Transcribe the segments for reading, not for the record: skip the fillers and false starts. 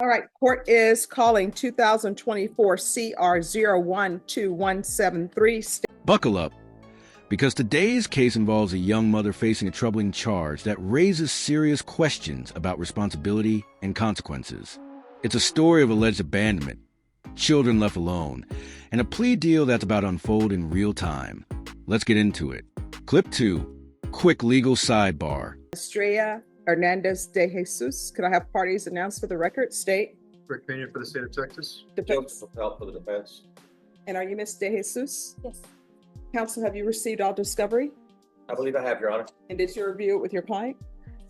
All right, court is calling 2024 CR 012173. Buckle up, because today's case involves a young mother facing a troubling charge that raises serious questions about responsibility and consequences. It's a story of alleged abandonment, children left alone, and a plea deal that's about to unfold in real time. Let's get into it. Clip 2, quick legal sidebar. Estrella Hernandez de Jesus. Could I have parties announced for the record? State. Rick Pena for the state of Texas. Defense. Joseph Help for the defense. And are you Ms. de Jesus? Yes. Counsel, have you received all discovery? I believe I have, Your Honor. And did you review it with your client?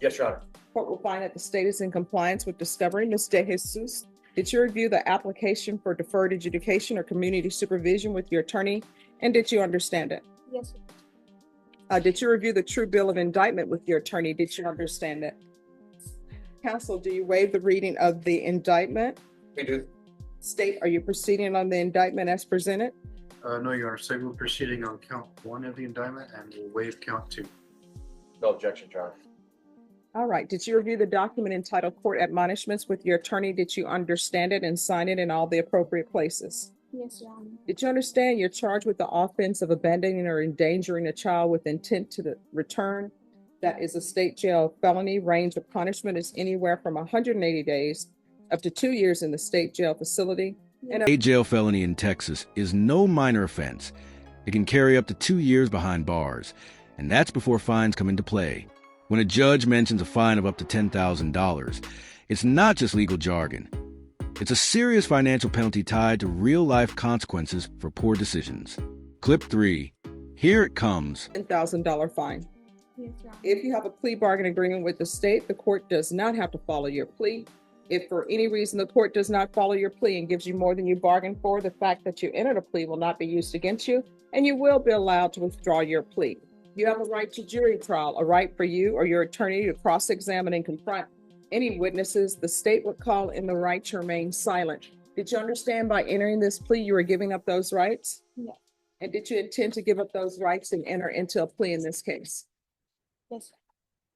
Yes, Your Honor. Court will find that the state is in compliance with discovery. Ms. de Jesus, did you review the application for deferred adjudication or community supervision with your attorney? And did you understand it? Yes. Did you review the true bill of indictment with your attorney? Did you understand it? Counsel, do you waive the reading of the indictment? We do. State, are you proceeding on the indictment as presented? No, Your Honor. So we're proceeding on count 1 of the indictment and we'll waive count 2. No objection, Your Honor. All right. Did you review the document entitled Court Admonishments with your attorney? Did you understand it and sign it in all the appropriate places? Yes, Your Honor. Did you understand you're charged with the offense of abandoning or endangering a child with intent to return? That is a state jail felony. Range of punishment is anywhere from 180 days up to 2 years in the state jail facility. And A jail felony in Texas is no minor offense. It can carry up to 2 years behind bars, and that's before fines come into play. When a judge mentions a fine of up to $10,000, it's not just legal jargon. It's a serious financial penalty tied to real-life consequences for poor decisions. Clip 3. Here it comes. $10,000 fine. Yes, Your Honor. If you have a plea bargain agreement with the state, the court does not have to follow your plea. If for any reason the court does not follow your plea and gives you more than you bargained for, the fact that you entered a plea will not be used against you, and you will be allowed to withdraw your plea. You have a right to jury trial, a right for you or your attorney to cross-examine and confront any witnesses the state would call in the right to remain silent. Did you understand by entering this plea you were giving up those rights? Yes. And did you intend to give up those rights and enter into a plea in this case? Yes.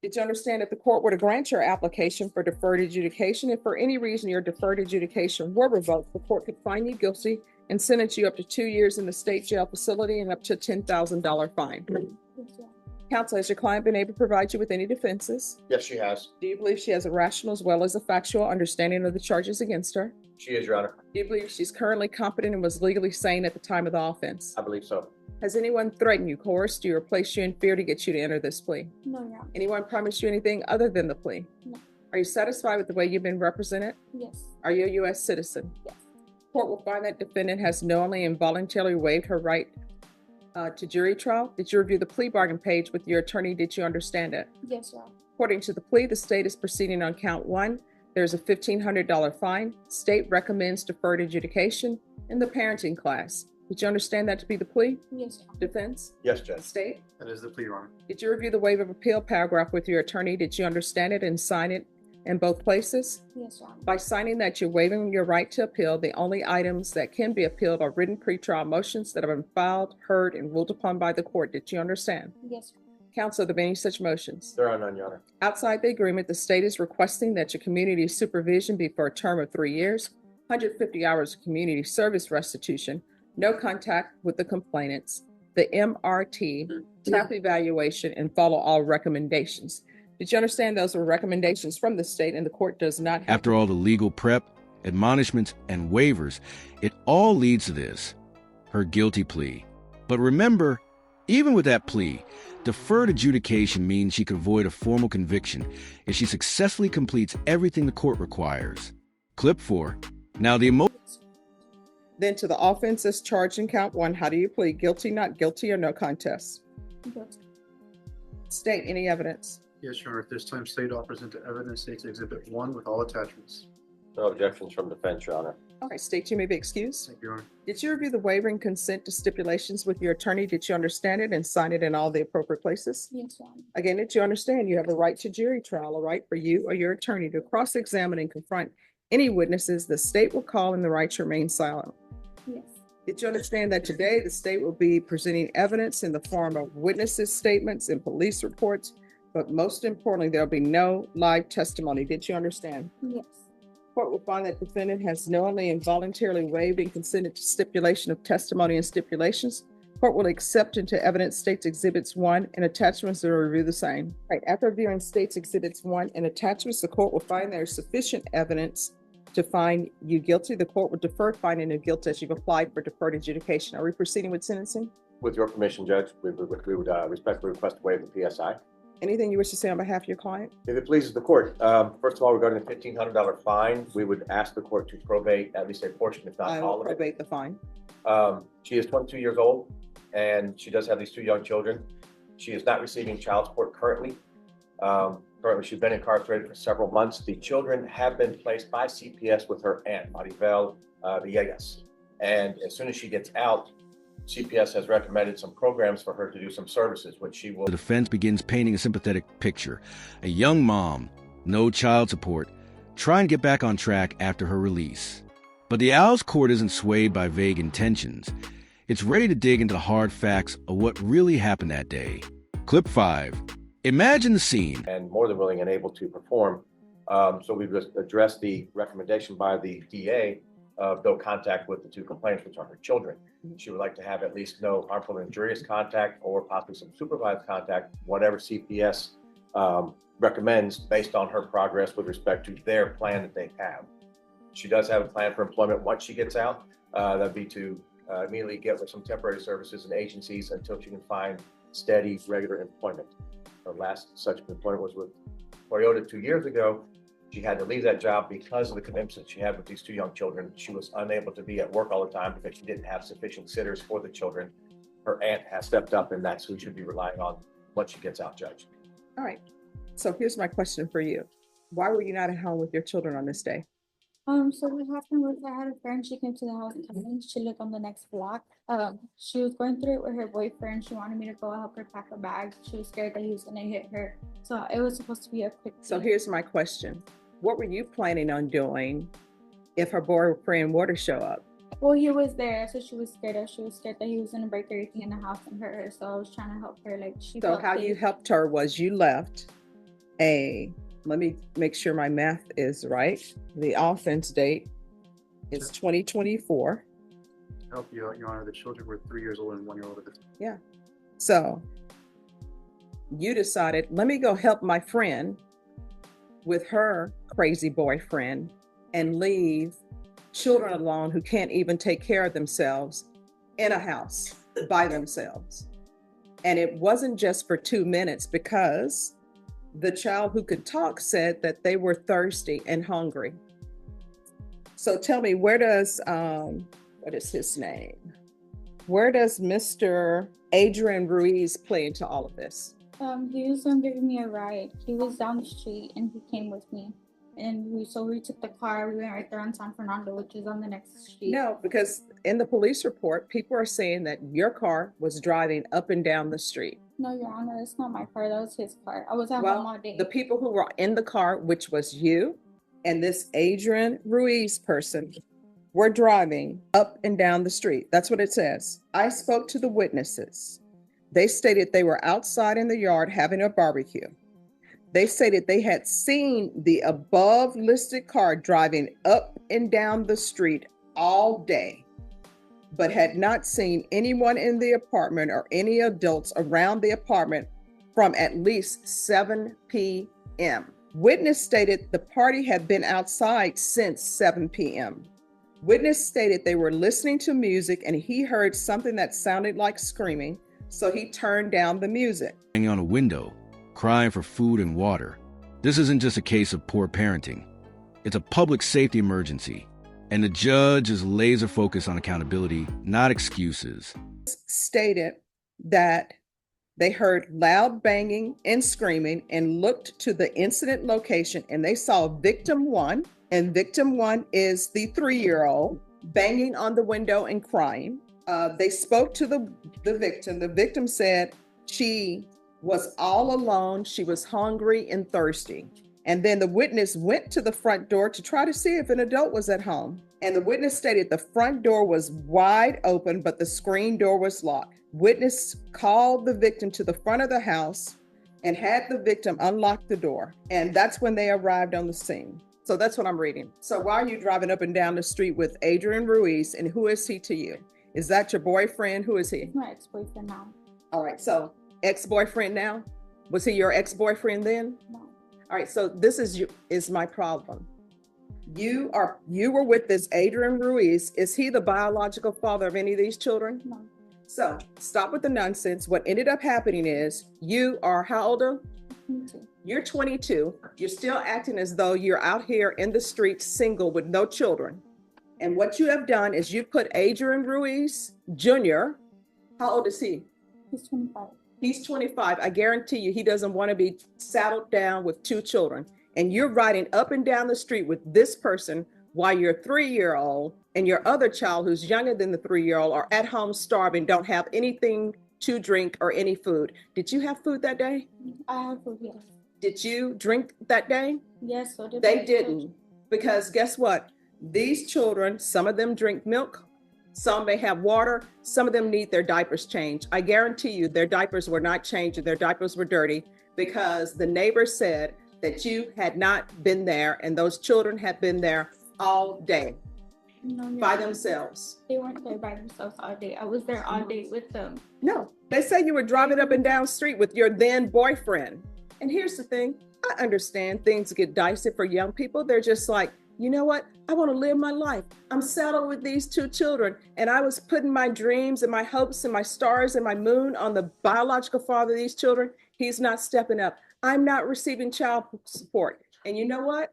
Did you understand that the court were to grant your application for deferred adjudication? If for any reason your deferred adjudication were revoked, the court could find you guilty and sentence you up to 2 years in the state jail facility and up to a $10,000 fine. Yes, Your Honor. Counsel, has your client been able to provide you with any defenses? Yes, she has. Do you believe she has a rational as well as a factual understanding of the charges against her? She is, Your Honor. Do you believe she's currently competent and was legally sane at the time of the offense? I believe so. Has anyone threatened you, coerced you, or placed you in fear to get you to enter this plea? No, Your Honor. Anyone promised you anything other than the plea? No. Are you satisfied with the way you've been represented? Yes. Are you a U.S. citizen? Yes. Court will find that defendant has knowingly and voluntarily waived her right to jury trial. Did you review the plea bargain page with your attorney? Did you understand it? Yes, Your Honor. According to the plea, the state is proceeding on count 1. There's a $1,500 fine. State recommends deferred adjudication in the parenting class. Did you understand that to be the plea? Yes, Your Honor. Defense? Yes, Judge. State? That is the plea, Your Honor. Did you review the waiver of appeal paragraph with your attorney? Did you understand it and sign it in both places? Yes, Your Honor. By signing that you're waiving your right to appeal, the only items that can be appealed are written pretrial motions that have been filed, heard, and ruled upon by the court. Did you understand? Yes, Your Honor. Counsel, are there any such motions? There are none, Your Honor. Outside the agreement, the state is requesting that your community supervision be for a term of 3 years, 150 hours of community service restitution, no contact with the complainants, the MRT, TAP evaluation, and follow all recommendations. Did you understand those were recommendations from the state and the court does not have After all the legal prep, admonishments, and waivers, it all leads to this, her guilty plea. But remember, even with that plea, deferred adjudication means she could avoid a formal conviction if she successfully completes everything the court requires. Clip 4. Now the Then to the offenses charged in count 1, how do you plead? Guilty, not guilty, or no contest? Guilty. State any evidence. Yes, Your Honor. At this time, state offers into evidence states Exhibit 1 with all attachments. No objections from defense, Your Honor. All right, state you may be excused. Thank you, Your Honor. Did you review the waiver and consent to stipulations with your attorney? Did you understand it and sign it in all the appropriate places? Yes, Your Honor. Again, did you understand you have a right to jury trial, a right for you or your attorney to cross-examine and confront any witnesses the state will call in the right to remain silent? Yes. Did you understand that today the state will be presenting evidence in the form of witnesses' statements and police reports, but most importantly, there'll be no live testimony? Did you understand? Yes. Court will find that defendant has knowingly and voluntarily waived and consented to stipulation of testimony and stipulations. Court will accept into evidence State's Exhibits 1 and attachments and review the same. Right, after reviewing State's Exhibits 1 and attachments, the court will find there is sufficient evidence to find you guilty. The court will defer finding of guilt as you've applied for deferred adjudication. Are we proceeding with sentencing? With your permission, Judge, we would respectfully request to waive the PSI. Anything you wish to say on behalf of your client? If it pleases the court, first of all, regarding the $1,500 fine, we would ask the court to probate at least a portion, if not I all will of it. probate the fine. She is 22 years old, and she does have these two young children. She is not receiving child support currently. Currently, she's been incarcerated for several months. The children have been placed by CPS with her aunt, Maribel Villegas. And as soon as she gets out, CPS has recommended some programs for her to do some services, which she will. The defense begins painting a sympathetic picture. A young mom, no child support, trying to get back on track after her release. But the Owl's court isn't swayed by vague intentions. It's ready to dig into the hard facts of what really happened that day. Clip 5. Imagine the scene. And more than willing and able to perform. So we've just addressed the recommendation by the DA of no contact with the two complainants, which are her children. She would like to have at least no harmful and injurious contact or possibly some supervised contact, whatever CPS recommends based on her progress with respect to their plan that they have. She does have a plan for employment once she gets out. That'd be to immediately get with some temporary services and agencies until she can find steady, regular employment. Her last such employment was with Toyota 2 years ago. She had to leave that job because of the commitments she had with these two young children. She was unable to be at work all the time because she didn't have sufficient sitters for the children. Her aunt has stepped up, and that's who should be relying on once she gets out, Judge. All right. So here's my question for you. Why were you not at home with your children on this day? So what happened was I had a friend, she came to the house and she lived on the next block. She was going through it with her boyfriend. She wanted me to go help her pack her bag. She was scared that he was gonna hit her. So it was supposed to be a quick So thing. here's my question. What were you planning on doing if her boyfriend were to show up? Well, he was there, so she was scared. She was scared that he was gonna break everything in the house and hurt her. So I was trying to help her. Like she So felt how you safe. helped her was you left let me make sure my math is right. The offense date is 2024. Help you out, Your Honor. The children were 3 years old and 1 year old at the time. So you decided, let me go help my friend with her crazy boyfriend and leave children alone who can't even take care of themselves in a house by themselves. And it wasn't just for 2 minutes, because the child who could talk said that they were thirsty and hungry. So tell me, where does, what is his name? Where does Mr. Adrian Ruiz play into all of this? He was giving me a ride. He was down the street and he came with me. And we took the car. We went right there on San Fernando, which is on the next street. No, because in the police report, people are saying that your car was driving up and down the street. No, Your Honor, it's not my car. That was his car. I was at home all day. The people who were in the car, which was you and this Adrian Ruiz person, were driving up and down the street. That's what it says. I spoke to the witnesses. They stated they were outside in the yard having a barbecue. They stated they had seen the above listed car driving up and down the street all day, but had not seen anyone in the apartment or any adults around the apartment from at least 7 p.m. Witness stated the party had been outside since 7 p.m. Witness stated they were listening to music and he heard something that sounded like screaming, so he turned down the music. Hanging on a window, crying for food and water. This isn't just a case of poor parenting. It's a public safety emergency, and the judge is laser focused on accountability, not excuses. Stated that they heard loud banging and screaming and looked to the incident location, and they saw victim 1, and victim 1 is the 3-year-old, banging on the window and crying. They spoke to the victim. The victim said she was all alone. She was hungry and thirsty. And then the witness went to the front door to try to see if an adult was at home. And the witness stated the front door was wide open, but the screen door was locked. Witness called the victim to the front of the house and had the victim unlock the door. And that's when they arrived on the scene. So that's what I'm reading. So why are you driving up and down the street with Adrian Ruiz, and who is he to you? Is that your boyfriend? Who is he? He's my ex-boyfriend now. All right, so ex-boyfriend now? Was he your ex-boyfriend then? No. All right, so this is my problem. You were with this Adrian Ruiz. Is he the biological father of any of these children? No. So stop with the nonsense. What ended up happening is you are how old? Me too. You're 22. You're still acting as though you're out here in the streets single with no children. And what you have done is you put Adrian Ruiz Jr. How old is he? He's 25. He's 25. I guarantee you he doesn't want to be saddled down with 2 children. And you're riding up and down the street with this person while your 3-year-old and your other child who's younger than the 3-year-old are at home starving, don't have anything to drink or any food. Did you have food that day? I have food, yes. Did you drink that day? Yes, so did They my didn't, because guess what? These children, some of them drink milk, some may have water, some of them need their diapers changed. I guarantee you their diapers were not changed, their diapers were dirty because the neighbor said that you had not been there and those children had been there all day No, by themselves. They weren't there by themselves all day. I was there all day with them. No, they say you were driving up and down the street with your then boyfriend. And here's the thing, I understand things get dicey for young people. They're just like, you know what? I want to live my life. I'm settled with these 2 children. And I was putting my dreams and my hopes and my stars and my moon on the biological father of these children. He's not stepping up. I'm not receiving child support. And you know what?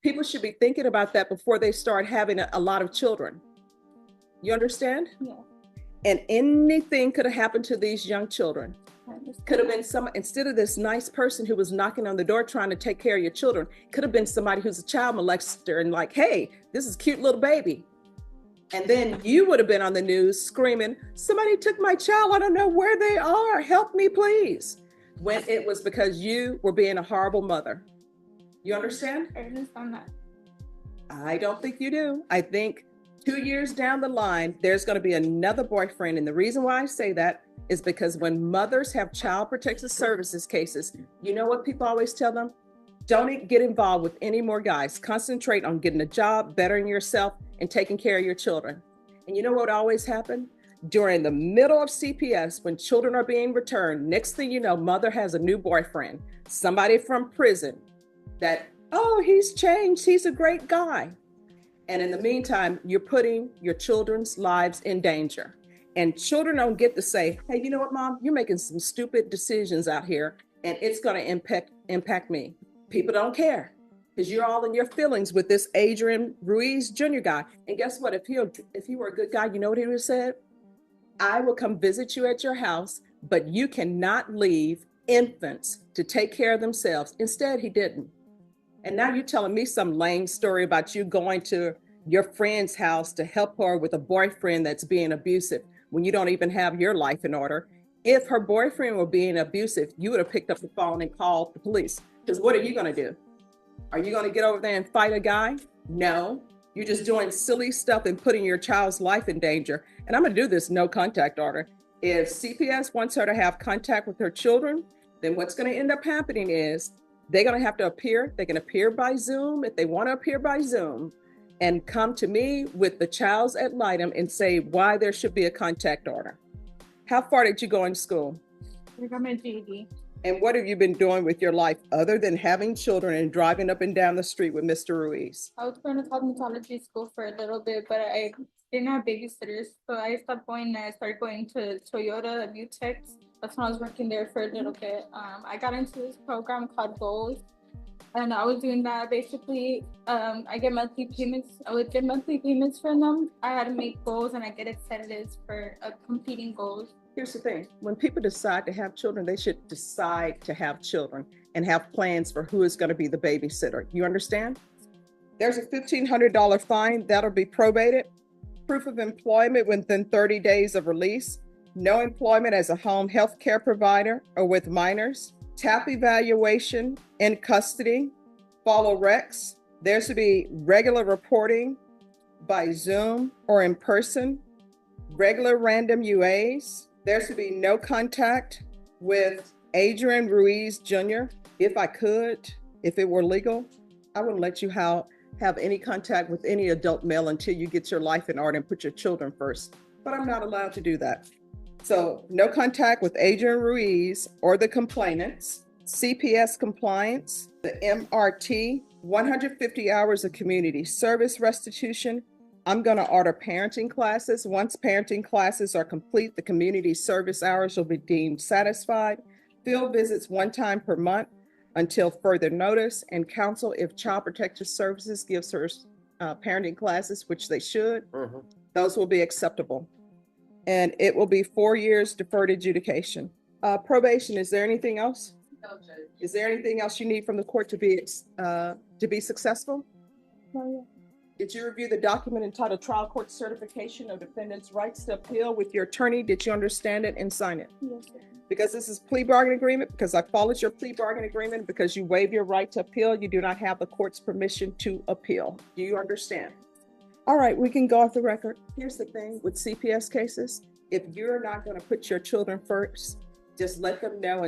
People should be thinking about that before they start having a lot of children. You understand? Yeah. And anything could have happened to these young children. I understand. Could have been some, instead of this nice person who was knocking on the door trying to take care of your children, could have been somebody who's a child molester and like, hey, this is a cute little baby. And then you would have been on the news screaming, somebody took my child, I don't know where they are, help me please. When it was because you were being a horrible mother. You understand? I understand that. I don't think you do. I think 2 years down the line, there's going to be another boyfriend. And the reason why I say that is because when mothers have child protective services cases, you know what people always tell them? Don't get involved with any more guys. Concentrate on getting a job, bettering yourself, and taking care of your children. And you know what always happened? During the middle of CPS, when children are being returned, next thing you know, mother has a new boyfriend, somebody from prison that, oh, he's changed, he's a great guy. And in the meantime, you're putting your children's lives in danger. And children don't get to say, hey, you know what, mom, you're making some stupid decisions out here and it's going to impact me. People don't care because you're all in your feelings with this Adrian Ruiz Jr. guy. And guess what? If he were a good guy, you know what he would have said? I will come visit you at your house, but you cannot leave infants to take care of themselves. Instead, he didn't. And now you're telling me some lame story about you going to your friend's house to help her with a boyfriend that's being abusive when you don't even have your life in order. If her boyfriend were being abusive, you would have picked up the phone and called the police. Because what are you going to do? Are you going to get over there and fight a guy? No. You're just doing silly stuff and putting your child's life in danger. And I'm going to do this no contact order. If CPS wants her to have contact with her children, then what's going to end up happening is they're going to have to appear. They can appear by Zoom if they want to appear by Zoom and come to me with the child's ad litem and say why there should be a contact order. How far did you go in school? I got my GED. And what have you been doing with your life other than having children and driving up and down the street with Mr. Ruiz? I was going to cosmetology school for a little bit, but I didn't have babysitters. So I stopped going and I started going to Toyota Mutex. That's when I was working there for a little bit. I got into this program called Goals. And I was doing that basically. I get monthly payments. I would get monthly payments from them. I had to make goals and I get incentives for completing goals. Here's the thing. When people decide to have children, they should decide to have children and have plans for who is going to be the babysitter. You understand? There's a $1,500 fine that'll be probated. Proof of employment within 30 days of release. No employment as a home health care provider or with minors. TAP evaluation in custody. Follow recs. There should be regular reporting by Zoom or in person. Regular random UAs. There should be no contact with Adrian Ruiz Jr. If I could, if it were legal, I wouldn't let you have any contact with any adult male until you get your life in order and put your children first. But I'm not allowed to do that. So no contact with Adrian Ruiz or the complainants, CPS compliance, the MRT, 150 hours of community service restitution. I'm going to order parenting classes. Once parenting classes are complete, the community service hours will be deemed satisfied. Field visits 1 time per month until further notice, and counsel if Child Protective Services gives her parenting classes, which they should, those will be acceptable. And it will be 4 years deferred adjudication. Probation, is there anything else? No, Judge. Is there anything else you need from the court to be successful? No, yeah. Did you review the document entitled Trial Court Certification of Defendant's Rights to Appeal with your attorney? Did you understand it and sign it? Yes, sir. Because this is plea bargain agreement, because I followed your plea bargain agreement, because you waive your right to appeal, you do not have the court's permission to appeal. Do you understand? All right, we can go off the record. Here's the thing with CPS cases. If you're not going to put your children first, just let them know